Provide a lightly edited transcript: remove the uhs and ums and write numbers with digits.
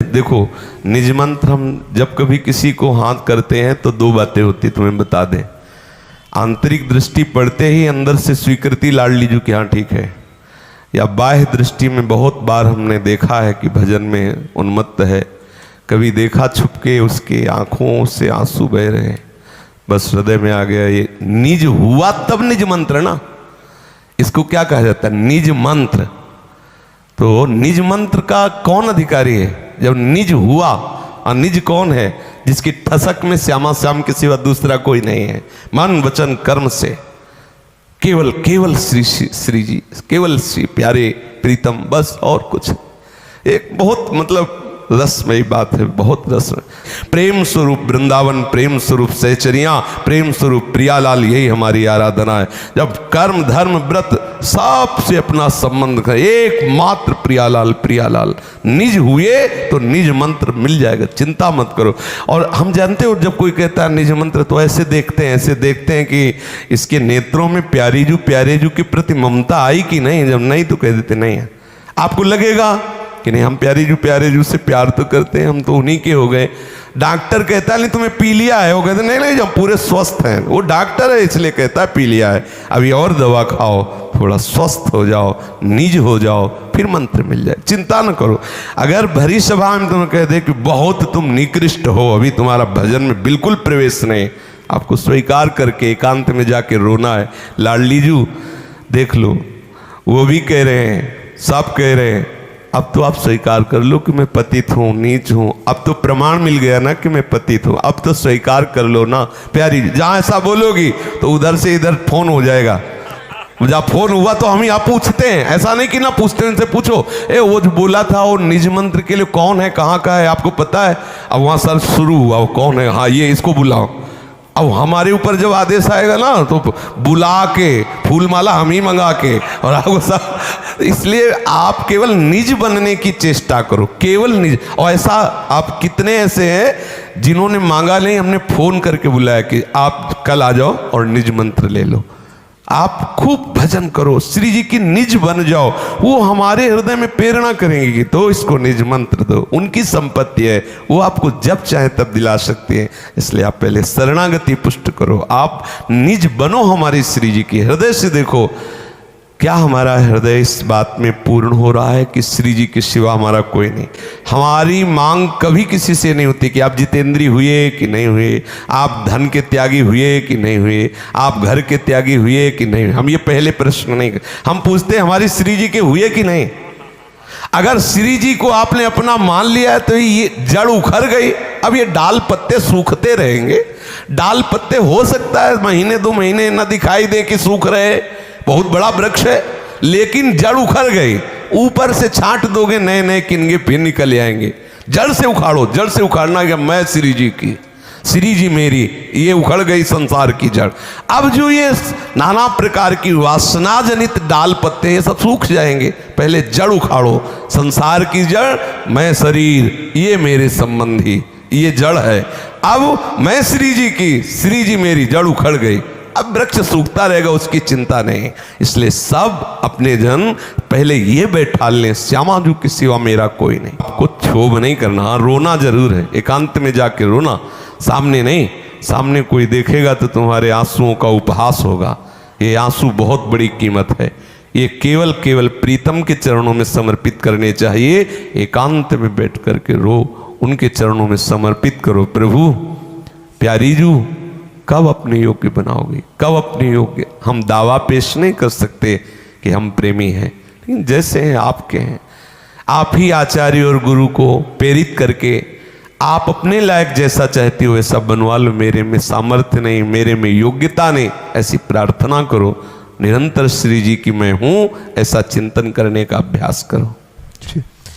देखो, निज मंत्र हम जब कभी किसी को हाथ करते हैं तो दो बातें होती, तुम्हें बता दें। आंतरिक दृष्टि पड़ते ही अंदर से स्वीकृति लाड़ लीजिए कि हाँ ठीक है, या बाह्य दृष्टि में बहुत बार हमने देखा है कि भजन में उन्मत्त है, कभी देखा छुपके उसके आंखों से आंसू बह रहे हैं, बस हृदय में आ गया ये निज हुआ तब निज मंत्र ना, इसको क्या कहा जाता है? निज मंत्र। तो निज मंत्र का कौन अधिकारी है? जब निज हुआ, और निज कौन है? जिसकी ठसक में श्यामा श्याम के सिवा दूसरा कोई नहीं है, मन वचन कर्म से केवल केवल श्री जी, केवल श्री प्यारे प्रीतम, बस और कुछ। एक बहुत मतलब रसमयी बात है, बहुत रसमय। प्रेम स्वरूप वृंदावन, प्रेम स्वरूप सहचरियां, प्रेम स्वरूप प्रियालाल, यही हमारी आराधना है। जब कर्म धर्म व्रत सबसे अपना संबंध कर, एकमात्र प्रियालाल प्रियालाल, निज हुए तो निज मंत्र मिल जाएगा, चिंता मत करो। और हम जानते हो जब कोई कहता है निज मंत्र तो ऐसे देखते हैं कि इसके नेत्रों में प्यारे जू के प्रति ममता आई कि नहीं। जब नहीं तो कह देते नहीं है। आपको लगेगा कि नहीं हम प्यारे जू से प्यार तो करते हैं, हम तो उन्हीं के हो गए। डॉक्टर कहता है नहीं तुम्हें पी लिया है, वो कहते नहीं जब पूरे स्वस्थ हैं, वो डॉक्टर है इसलिए कहता है पी लिया है, अभी और दवा खाओ, थोड़ा स्वस्थ हो जाओ, निज हो जाओ, फिर मंत्र मिल जाए। चिंता न करो। अगर भरी सभा में तुम्हें कह दे कि बहुत तुम निकृष्ट हो, अभी तुम्हारा भजन में बिल्कुल प्रवेश नहीं, आपको स्वीकार करके एकांत में जाके रोना है। लाडलीजू देख लो, वो भी कह रहे हैं, सब कह रहे हैं, अब तो आप स्वीकार कर लो कि मैं पतित हूँ, नीच हूँ। अब तो प्रमाण मिल गया ना कि मैं पतित हूँ, अब तो स्वीकार कर लो ना प्यारी। जहाँ ऐसा बोलोगी तो उधर से इधर फोन हो जाएगा। जब फोन हुआ तो हम यहाँ पूछते हैं, ऐसा नहीं कि ना पूछते हैं, उनसे पूछो वो जो बोला था वो निज मंत्र के लिए कौन है, कहाँ का है, आपको पता है? अब वहाँ सर शुरू हुआ, वो कौन है, हाँ ये इसको बुलाओ। अब हमारे ऊपर जब आदेश आएगा ना तो बुला के फूल माला हम ही मंगा के और आपको सब। इसलिए आप केवल निज बनने की चेष्टा करो, केवल निज। और ऐसा आप कितने ऐसे हैं जिन्होंने मांगा नहीं, हमने फोन करके बुलाया कि आप कल आ जाओ और निज मंत्र ले लो। आप खूब भजन करो, श्री जी की निज बन जाओ, वो हमारे हृदय में प्रेरणा करेंगे तो इसको निज मंत्र दो। उनकी संपत्ति है, वो आपको जब चाहे तब दिला सकते हैं। इसलिए आप पहले शरणागति पुष्ट करो, आप निज बनो हमारी श्री जी की। हृदय से देखो क्या हमारा हृदय इस बात में पूर्ण हो रहा है कि श्री जी के सिवा हमारा कोई नहीं। हमारी मांग कभी किसी से नहीं होती कि आप जितेंद्री हुए कि नहीं हुए, आप धन के त्यागी हुए कि नहीं हुए, आप घर के त्यागी हुए कि नहीं। हम ये पहले प्रश्न नहीं, हम पूछते हमारी श्री जी के हुए कि नहीं। अगर श्री जी को आपने अपना मान लिया है तो ये जड़ उखड़ गई, अब ये डाल पत्ते सूखते रहेंगे। डाल पत्ते हो सकता है महीने 2 महीने न दिखाई दे कि सूख रहे, बहुत बड़ा वृक्ष है, लेकिन जड़ उखड़ गई। ऊपर से छांट दोगे नए नए किनगे फिर निकल आएंगे। जड़ से उखाड़ो, जड़ से उखाड़ना क्या, मैं श्री जी की, श्री जी मेरी, ये उखड़ गई संसार की जड़। अब जो ये नाना प्रकार की वासना जनित डाल पत्ते ये सब सूख जाएंगे। पहले जड़ उखाड़ो, संसार की जड़, मैं शरीर, ये मेरे संबंधी, ये जड़ है। अब मैं श्री जी की, श्री जी मेरी, जड़ उखड़ गई, अब वृक्ष सूखता रहेगा, उसकी चिंता नहीं। इसलिए सब अपने जन पहले ये बैठा लें, श्यामा जू के सिवा मेरा कोई नहीं। आपको क्षोभ नहीं करना, हाँ रोना जरूर है, एकांत में जाके रोना, सामने नहीं। सामने कोई देखेगा तो तुम्हारे आंसुओं का उपहास होगा। ये आंसू बहुत बड़ी कीमत है, ये केवल केवल प्रीतम के चरणों में समर्पित करने चाहिए। एकांत में बैठ करके रो, उनके चरणों में समर्पित करो। प्रभु प्यारी जू कब अपने योग्य बनाओगे, कब अपने योग्य। हम दावा पेश नहीं कर सकते कि हम प्रेमी हैं, लेकिन जैसे हैं आपके हैं। आप ही आचार्य और गुरु को प्रेरित करके आप अपने लायक जैसा चाहते हो वैसा बनवा लो। मेरे में सामर्थ्य नहीं, मेरे में योग्यता नहीं, ऐसी प्रार्थना करो। निरंतर श्री जी की मैं हूँ ऐसा चिंतन करने का अभ्यास करो।